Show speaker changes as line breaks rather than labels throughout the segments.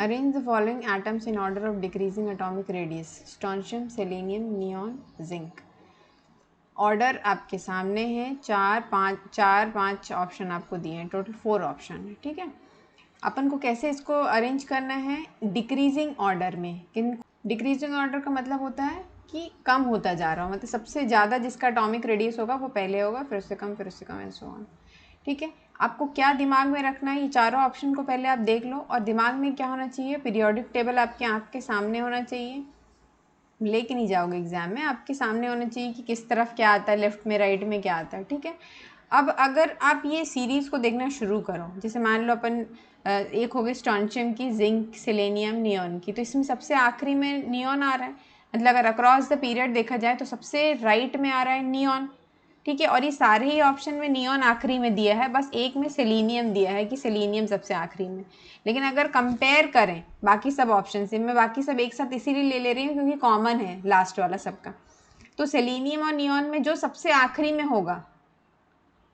Arrange the following atoms in order of decreasing atomic radius, strontium, selenium, neon, zinc. Order आपके सामने है, चार पाँच ऑप्शन आपको दिए हैं, टोटल 4 ऑप्शन है। ठीक है, अपन को कैसे इसको अरेंज करना है, डिक्रीजिंग ऑर्डर में। किन डिक्रीजिंग ऑर्डर का मतलब होता है कि कम होता जा रहा हो, मतलब सबसे ज़्यादा जिसका एटॉमिक रेडियस होगा वो पहले होगा, फिर उससे कम, फिर उससे कम, एंड सो ऑन। ठीक है, आपको क्या दिमाग में रखना है, ये चारों ऑप्शन को पहले आप देख लो, और दिमाग में क्या होना चाहिए, पीरियोडिक टेबल आपके आँख के सामने होना चाहिए। लेके नहीं जाओगे एग्जाम में, आपके सामने होना चाहिए कि किस तरफ क्या आता है, लेफ्ट में, राइट में क्या आता है। ठीक है, अब अगर आप ये सीरीज़ को देखना शुरू करो, जैसे मान लो अपन एक हो गई स्ट्रोंशियम की, जिंक, सेलेनियम, नियॉन की, तो इसमें सबसे आखिरी में नियॉन आ रहा है, मतलब अगर अक्रॉस द पीरियड देखा जाए तो सबसे राइट में आ रहा है नियॉन। ठीक है, और ये सारे ही ऑप्शन में नियॉन आखिरी में दिया है, बस एक में सेलेनियम दिया है कि सेलेनियम सबसे आखिरी में। लेकिन अगर कंपेयर करें बाकी सब ऑप्शन से, मैं बाकी सब एक साथ इसीलिए ले रही हूँ क्योंकि कॉमन है लास्ट वाला सबका, तो सेलेनियम और नियॉन में जो सबसे आखिरी में होगा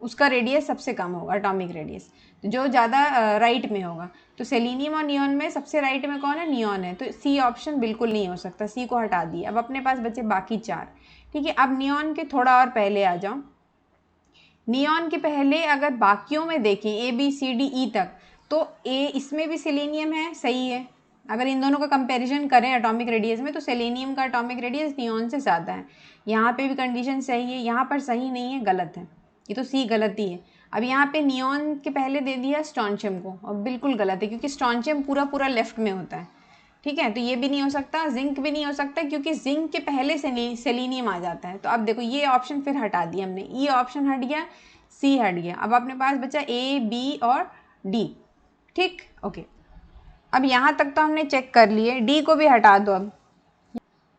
उसका रेडियस सबसे कम होगा, एटॉमिक रेडियस, तो जो ज़्यादा राइट में होगा। तो सेलेनियम और नियॉन में सबसे राइट में कौन है, नियॉन है, तो सी ऑप्शन बिल्कुल नहीं हो सकता, सी को हटा दिए। अब अपने पास बचे बाकी 4। ठीक है, अब नियॉन के थोड़ा और पहले आ जाओ। नियॉन के पहले अगर बाकियों में देखें A B C D E तक, तो ए इसमें भी सेलेनियम है, सही है। अगर इन दोनों का कंपैरिजन करें एटॉमिक रेडियस में, तो सेलेनियम का एटॉमिक रेडियस नियॉन से ज़्यादा है। यहाँ पे भी कंडीशन सही है, यहाँ पर सही नहीं है, गलत है, ये तो सी गलती है। अब यहाँ पे नियॉन के पहले दे दिया स्ट्रोंशियम को, और बिल्कुल गलत है क्योंकि स्ट्रोंशियम पूरा पूरा लेफ्ट में होता है। ठीक है, तो ये भी नहीं हो सकता, जिंक भी नहीं हो सकता क्योंकि जिंक के पहले से सेलेनियम आ जाता है। तो अब देखो ये ऑप्शन फिर हटा दिया हमने, ये ऑप्शन हट गया, सी हट गया, अब अपने पास बचा ए बी और डी। ठीक, ओके, अब यहाँ तक तो हमने चेक कर लिए, डी को भी हटा दो। अब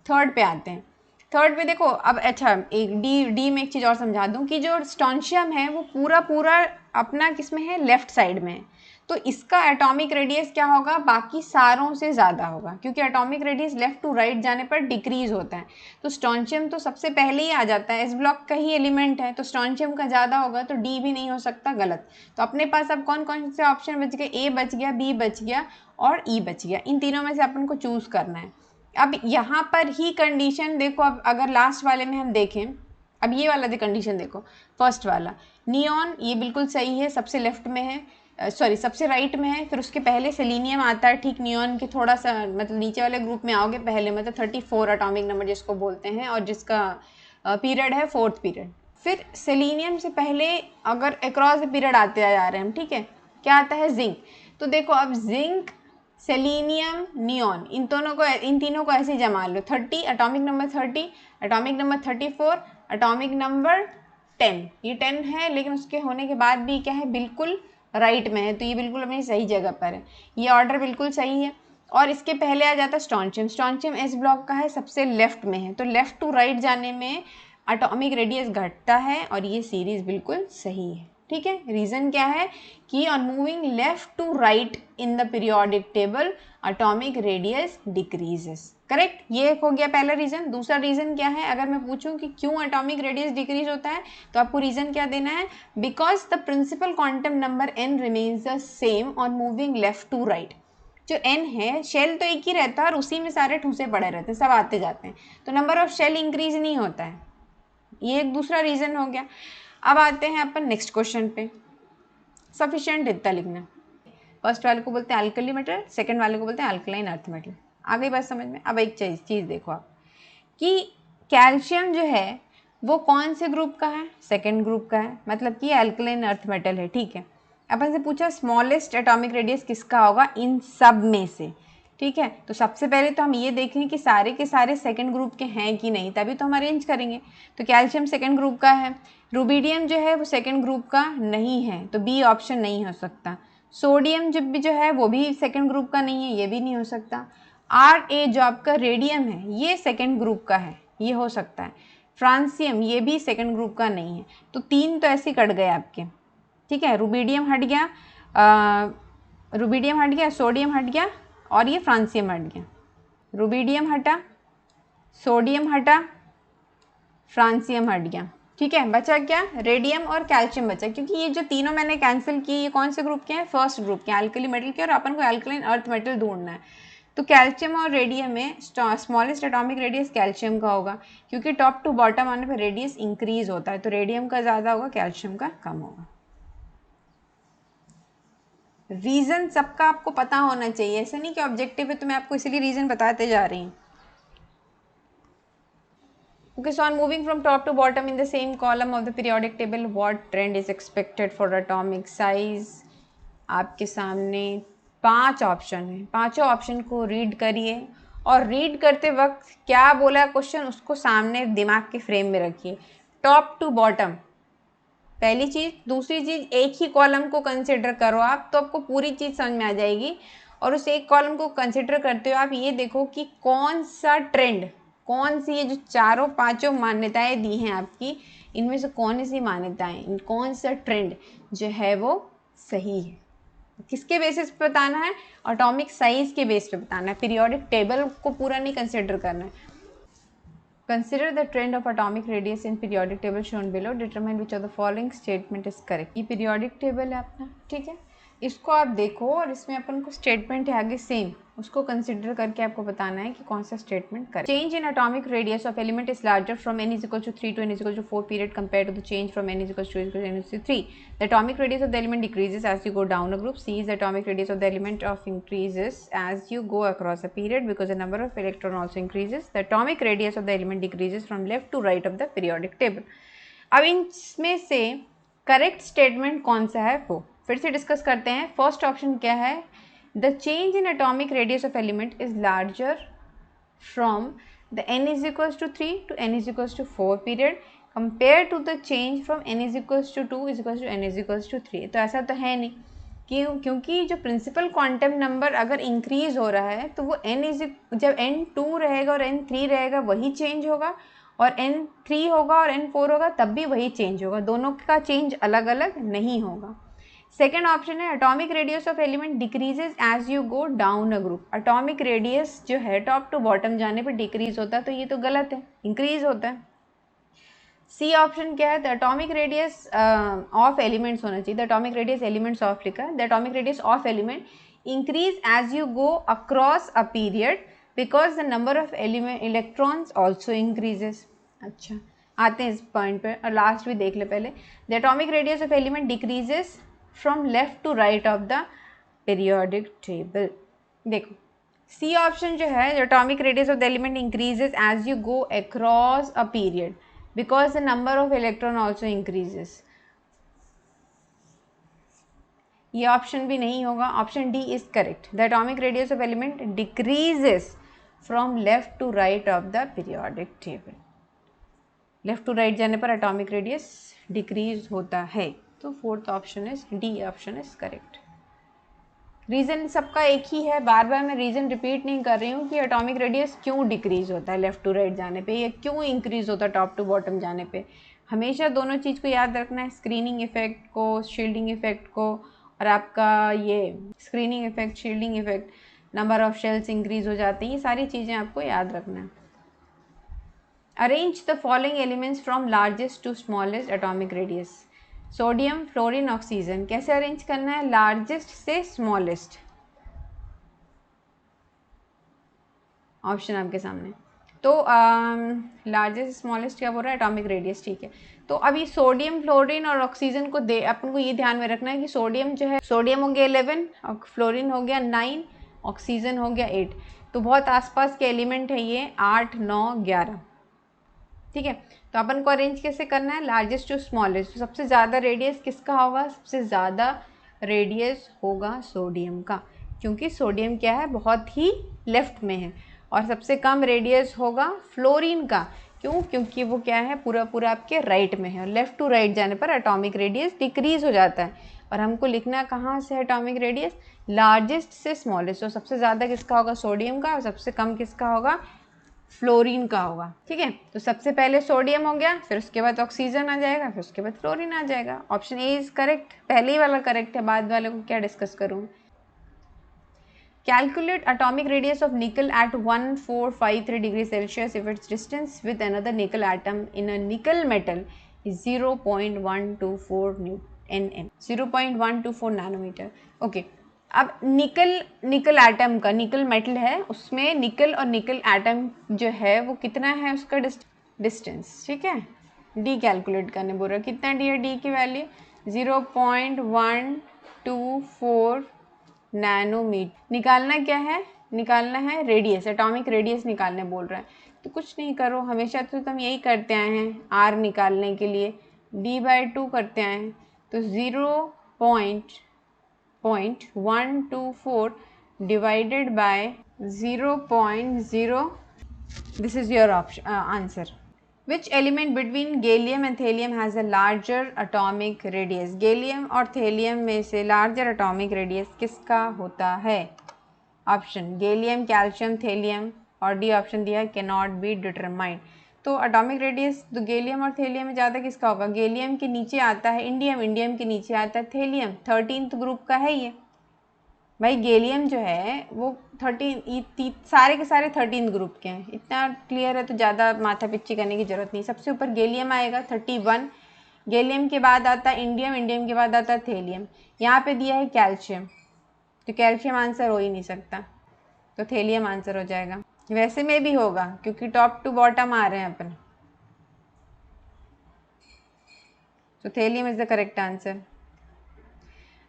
थर्ड पे आते हैं। थर्ड पे देखो, अब अच्छा एक डी में एक चीज़ और समझा दूं कि जो स्ट्रोंशियम है वो पूरा पूरा अपना किस में है, लेफ्ट साइड में है, तो इसका एटॉमिक रेडियस क्या होगा, बाकी सारों से ज़्यादा होगा, क्योंकि atomic radius left to right जाने पर डिक्रीज होता है। तो स्ट्रोंशियम तो सबसे पहले ही आ जाता है, एस ब्लॉक का ही एलिमेंट है, तो स्ट्रोंशियम का ज़्यादा होगा, तो डी भी नहीं हो सकता, गलत। तो अपने पास अब कौन कौन से ऑप्शन बच गए, ए बच गया, बी बच गया और ई बच गया। इन तीनों में से अपन को चूज़ करना है। अब यहाँ पर ही कंडीशन देखो, अब अगर लास्ट वाले में हम देखें, अब ये वाला कंडीशन देखो, फर्स्ट वाला नियॉन ये बिल्कुल सही है, सबसे लेफ्ट में है, सॉरी सबसे राइट में है, फिर उसके पहले सेलेनियम आता है। ठीक, नियॉन के थोड़ा सा मतलब नीचे वाले ग्रुप में आओगे पहले, मतलब 34 एटॉमिक नंबर जिसको बोलते हैं, और जिसका पीरियड है 4th पीरियड। फिर सेलेनियम से पहले अगर अक्रॉस द पीरियड आते जा रहे हैं हम, ठीक है, क्या आता है, जिंक। तो देखो अब जिंक, सेलेनियम, नियॉन, इन तीनों को ऐसे ही जमा लो, 30 atomic number 30, atomic number 34, atomic number 10, ये 10 है, लेकिन उसके होने के बाद भी क्या है, बिल्कुल राइट में है, तो ये बिल्कुल अपनी सही जगह पर है, ये ऑर्डर बिल्कुल सही है। और इसके पहले आ जाता है स्ट्रोंशियम, स्ट्रोंशियम एस ब्लॉक का है, सबसे लेफ्ट में है, तो लेफ्ट टू राइट जाने में एटॉमिक रेडियस घटता है, और ये सीरीज बिल्कुल सही है। ठीक है, रीज़न क्या है कि on moving left to right in the periodic table atomic radius decreases. Correct, ये एक हो गया पहला रीज़न। दूसरा रीज़न क्या है, अगर मैं पूछूं कि क्यों एटॉमिक रेडियस डिक्रीज होता है, तो आपको रीज़न क्या देना है, because the principal quantum number n remains the same on moving left to right. जो n है, शेल तो एक ही रहता है और उसी में सारे ठूसे पड़े रहते हैं, सब आते जाते हैं, तो नंबर ऑफ शेल इंक्रीज नहीं होता है, ये एक दूसरा रीज़न हो गया। अब आते हैं अपन नेक्स्ट क्वेश्चन पे, सफिशिएंट इतना लिखना। फर्स्ट वाले को बोलते हैं अल्कली मेटल, सेकंड वाले को बोलते हैं अल्कलाइन अर्थ मेटल। आ गई बात समझ में। अब एक चीज़ देखो आप कि कैल्शियम जो है वो कौन से ग्रुप का है, सेकंड ग्रुप का है, मतलब कि अल्कलाइन अर्थ मेटल है। ठीक है, अपन से पूछा स्मॉलेस्ट एटॉमिक रेडियस किसका होगा इन सब में से। ठीक है, तो सबसे पहले तो हम ये देखें कि सारे के सारे सेकंड ग्रुप के हैं कि नहीं, तभी तो हम अरेंज करेंगे। तो कैल्शियम सेकंड ग्रुप का है, रुबिडियम जो है वो सेकंड ग्रुप का नहीं है, तो बी ऑप्शन नहीं हो सकता। सोडियम जब भी जो है वो भी सेकंड ग्रुप का नहीं है, ये भी नहीं हो सकता। Ra जो आपका रेडियम है ये सेकंड ग्रुप का है, ये हो सकता है। फ्रांसियम ये भी सेकंड ग्रुप का नहीं है, तो 3 तो ऐसे कट गए आपके। ठीक है, रुबिडियम हट गया, सोडियम हट गया और ये फ्रांसियम हट गया। रुबिडियम हटा, सोडियम हटा, फ्रांसियम हट गया। ठीक है, बचा क्या, रेडियम और कैल्शियम बचा, क्योंकि ये जो तीनों मैंने कैंसिल की ये कौन से ग्रुप के हैं, फर्स्ट ग्रुप के, अल्कली मेटल के, और अपन को अल्कलाइन अर्थ मेटल ढूंढना है। तो कैल्शियम और रेडियम में स्मॉलेस्ट एटॉमिक रेडियस कैल्शियम का होगा, क्योंकि टॉप टू बॉटम आने पर रेडियस इंक्रीज होता है, तो रेडियम का ज़्यादा होगा, कैल्शियम का कम होगा। रीज़न सबका आपको पता होना चाहिए, ऐसा नहीं कि ऑब्जेक्टिव है तो मैं आपको इसीलिए रीज़न बताते जा रही हूँ। Okay, so on moving from top to bottom in the same column of the periodic table, what trend is expected for atomic size? आपके सामने 5 ऑप्शन है, पांचों ऑप्शन को रीड करिए और रीड करते वक्त क्या बोला क्वेश्चन उसको सामने दिमाग के फ्रेम में रखिए। टॉप टू बॉटम पहली चीज़, दूसरी चीज़ एक ही कॉलम को कंसिडर करो आप, तो आपको पूरी चीज़ समझ में आ जाएगी। और उस एक कॉलम को कंसिडर करते हो आप ये देखो कि कौन सा ट्रेंड, कौन सी ये जो चारों पांचों मान्यताएं दी हैं आपकी, इनमें से कौन सी मान्यताएं, कौन सा ट्रेंड जो है वो सही है। किसके बेसिस पे बताना है, एटॉमिक साइज के बेस पे बताना है, पीरियोडिक टेबल को पूरा नहीं कंसिडर करना है। Consider the trend of atomic radius in periodic table shown below, determine which of the following statement is correct. ये पीरियोडिक टेबल है अपना, ठीक है, इसको आप देखो और इसमें अपन को स्टेटमेंट है आगे सेम, उसको कंसिडर करके आपको बताना है कि कौन सा स्टेटमेंट करें। Change in atomic radius of element is larger from n is equal to 3 to n is equal to 4 period compared to the change from n is equal to n is equal to 3. The atomic radius of the element decreases as you go down a group. C is the atomic radius of the element of increases as you go across a period because the number of electron also increases. The atomic radius of the element decreases from left to right of the periodic table. अब इनमें से correct statement कौन सा है वो फिर से discuss करते हैं। फर्स्ट ऑप्शन क्या है, the change in atomic radius of element is larger from the n is equals to 3 to n is equals to 4 period compared to the change from n is equals to 2 is equals to n is equals to 3। तो ऐसा तो है नहीं, क्योंकि जो principal quantum number अगर increase हो रहा है तो वो जब n2 रहेगा और n3 रहेगा वही चेंज होगा, और n3 होगा और n4 होगा तब भी वही चेंज होगा, दोनों का चेंज अलग अलग नहीं होगा। सेकेंड ऑप्शन है atomic radius of element decreases as you go down a group. Atomic radius जो है टॉप टू बॉटम जाने पर डिक्रीज होता है, तो ये तो गलत है, इंक्रीज होता है। सी ऑप्शन क्या है, the atomic radius of elements होना चाहिए, the atomic radius elements of लिखा है, the atomic radius of element increase as you go across a period because the number of electrons also increases. अच्छा, आते हैं इस पॉइंट पर और लास्ट भी देख ले पहले। The atomic radius of element decreases from left to right of the periodic table. देखो सी ऑप्शन जो है, atomic radius of the element increases as you go across a period because the number of electron also increases, ये option भी नहीं होगा, option D is correct. The atomic radius of element decreases from left to right of the periodic table. Left to right जाने पर atomic radius decrease होता है, तो fourth option is D option is correct. Reason सबका एक ही है, बार बार मैं reason repeat नहीं कर रही हूँ कि एटॉमिक रेडियस क्यों डिक्रीज होता है लेफ़्ट टू राइट जाने पे या क्यों इंक्रीज होता है टॉप टू बॉटम जाने पे। हमेशा दोनों चीज़ को याद रखना है, स्क्रीनिंग इफेक्ट को, शील्डिंग इफेक्ट को, और आपका ये screening effect, shielding effect, number of shells increase हो जाते हैं, ये सारी चीज़ें आपको याद रखना है। Arrange the following elements from largest to smallest atomic radius. Sodium, fluorine, oxygen, कैसे अरेंज करना है, लार्जेस्ट से स्मॉलेस्ट। ऑप्शन आपके सामने, तो लार्जेस्ट स्मॉलेस्ट क्या बोल रहा है, एटॉमिक रेडियस, ठीक है। तो अभी सोडियम, फ्लोरीन और ऑक्सीजन को अपन को ये ध्यान में रखना है कि सोडियम जो है, सोडियम हो गया 11 और फ्लोरीन हो गया 9, ऑक्सीजन हो गया 8, तो बहुत आसपास के एलिमेंट है ये 8, 9, 11, ठीक है। तो अपन को अरेंज कैसे करना है, लार्जेस्ट टू स्मॉलेस्ट। तो सबसे ज़्यादा रेडियस किसका होगा, सबसे ज़्यादा रेडियस होगा सोडियम का, क्योंकि सोडियम क्या है, बहुत ही लेफ्ट में है, और सबसे कम रेडियस होगा फ्लोरीन का, क्यों, क्योंकि वो क्या है, पूरा पूरा आपके राइट में है, और लेफ़्ट टू राइट जाने पर एटॉमिक रेडियस डिक्रीज हो जाता है। और हमको लिखना कहाँ से एटॉमिक रेडियस, लार्जेस्ट से स्मॉलेस्ट। तो सबसे ज़्यादा किसका होगा, सोडियम का, और सबसे कम किसका होगा, फ्लोरीन का होगा, ठीक है। तो सबसे पहले सोडियम हो गया, फिर उसके बाद ऑक्सीजन आ जाएगा, फिर उसके बाद फ्लोरीन आ जाएगा। ऑप्शन ए इज करेक्ट, पहले ही वाला करेक्ट है, बाद वाले को क्या डिस्कस करूँ। Calculate atomic radius of nickel at 1453 degree Celsius if it's distance with another nickel atom in a nickel metal 0.124 nm, 0.124 nanometre. Okay, अब निकल एटम का, निकल मेटल है, उसमें निकल और निकल एटम जो है वो कितना है उसका डिस्टेंस, ठीक है। डी कैलकुलेट करने बोल रहा है, कितना डी है, डी की वैल्यू 0.124 नैनोमीटर। निकालना क्या है, निकालना है रेडियस, एटॉमिक रेडियस निकालने बोल रहा है। तो कुछ नहीं करो, हमेशा तो हम यही करते आए हैं, आर निकालने के लिए d/2 करते आए हैं। तो 0.124 divided by 0.0, this is your option answer. Which element between gallium and thallium has a larger atomic radius? Gallium और थेलियम में से लार्जर एटॉमिक रेडियस किसका होता है? ऑप्शन गैलियम, कैल्शियम, थेलियम, और डी ऑप्शन दिया है कैन नॉट बी डिटरमाइंड। तो एटॉमिक रेडियस तो गैलियम और थेलियम में ज़्यादा किसका होगा? गैलियम के नीचे आता है इंडियम, इंडियम के नीचे आता है थेलियम, 13th ग्रुप का है ये भाई। गैलियम जो है वो 13, सारे के सारे 13th ग्रुप के हैं, इतना क्लियर है, तो ज़्यादा माथा पिच्ची करने की ज़रूरत नहीं। सबसे ऊपर गैलियम आएगा 31, गैलियम के बाद आता है इंडियम, इंडियम के बाद आता है थेलियम, यहाँ पे दिया है कैल्शियम, तो कैल्शियम आंसर हो ही नहीं सकता, तो थेलियम आंसर हो जाएगा। वैसे में भी होगा क्योंकि टॉप टू बॉटम आ रहे हैं अपन, तो thallium is the correct answer.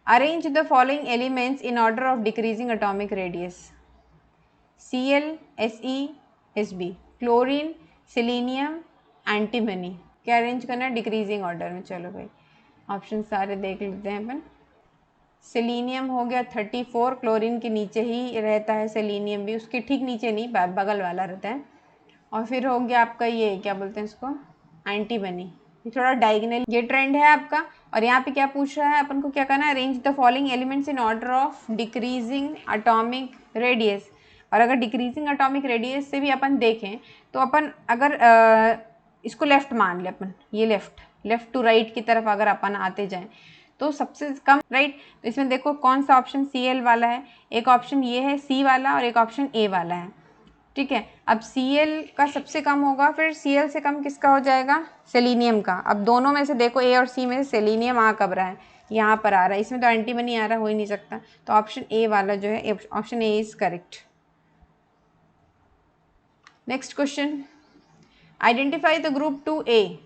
Arrange the following elements in order of decreasing atomic radius: Cl, Se, Sb, chlorine, selenium, antimony. क्या अरेंज करना है? डिक्रीजिंग ऑर्डर में। चलो भाई ऑप्शन सारे देख लेते हैं अपन। सेलेनियम हो गया 34, क्लोरीन के नीचे ही रहता है, सेलेनियम भी उसके ठीक नीचे नहीं, बगल वाला रहता है। और फिर हो गया आपका ये क्या बोलते हैं इसको, एंटीमनी, ये थोड़ा डायगोनल ये ट्रेंड है आपका। और यहाँ पे क्या पूछ रहा है अपन को, क्या करना है? Arrange the following elements in order of decreasing atomic radius. और अगर डिक्रीजिंग एटॉमिक रेडियस से भी अपन देखें तो अपन अगर इसको लेफ्ट मान ले अपन, ये लेफ्ट टू राइट की तरफ अगर अपन आते जाएं तो सबसे कम राइट, तो इसमें देखो कौन सा ऑप्शन Cl वाला है, एक ऑप्शन ये है C वाला और एक ऑप्शन A वाला है, ठीक है। अब Cl का सबसे कम होगा, फिर Cl से कम किसका हो जाएगा? सेलेनियम का। अब दोनों में से देखो A और C में से सेलेनियम आ कब रहा है? यहाँ पर आ रहा है, इसमें तो एंटीमनी आ रहा, हो ही नहीं सकता, तो ऑप्शन A वाला जो है, option A is correct. Next question, identify the group 2A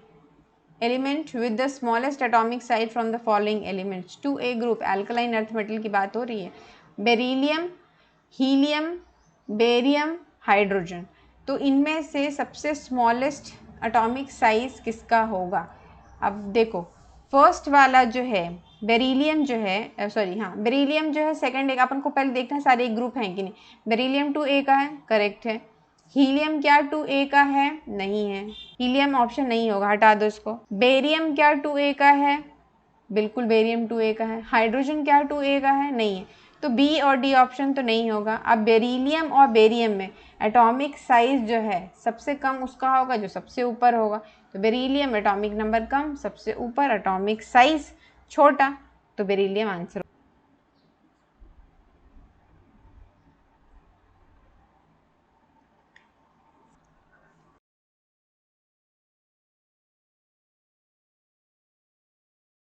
element with the smallest atomic size from the following elements. 2A group alkaline earth metal की बात हो रही है, बेरिलियम, हीलियम, बेरियम, हाइड्रोजन। तो इनमें से सबसे स्मॉलेस्ट एटॉमिक साइज किसका होगा? अब देखो फर्स्ट वाला जो है बेरिलियम जो है, सॉरी हाँ बेरिलियम जो है सेकंड, एक अपन को पहले देखना है सारे एक ग्रुप हैं कि नहीं। बेरिलियम 2A का है, करेक्ट है। हीलियम क्या 2A का है? नहीं है, हीलियम ऑप्शन नहीं होगा, हटा दो इसको। बेरियम क्या 2A का है? बिल्कुल बेरियम 2A का है। हाइड्रोजन क्या 2A का है? नहीं है, तो बी और डी ऑप्शन तो नहीं होगा। अब बेरिलियम और बेरियम में एटॉमिक साइज जो है सबसे कम उसका होगा जो सबसे ऊपर होगा, तो बेरिलियम एटॉमिक नंबर कम, सबसे ऊपर एटॉमिक साइज छोटा, तो बेरिलियम आंसर।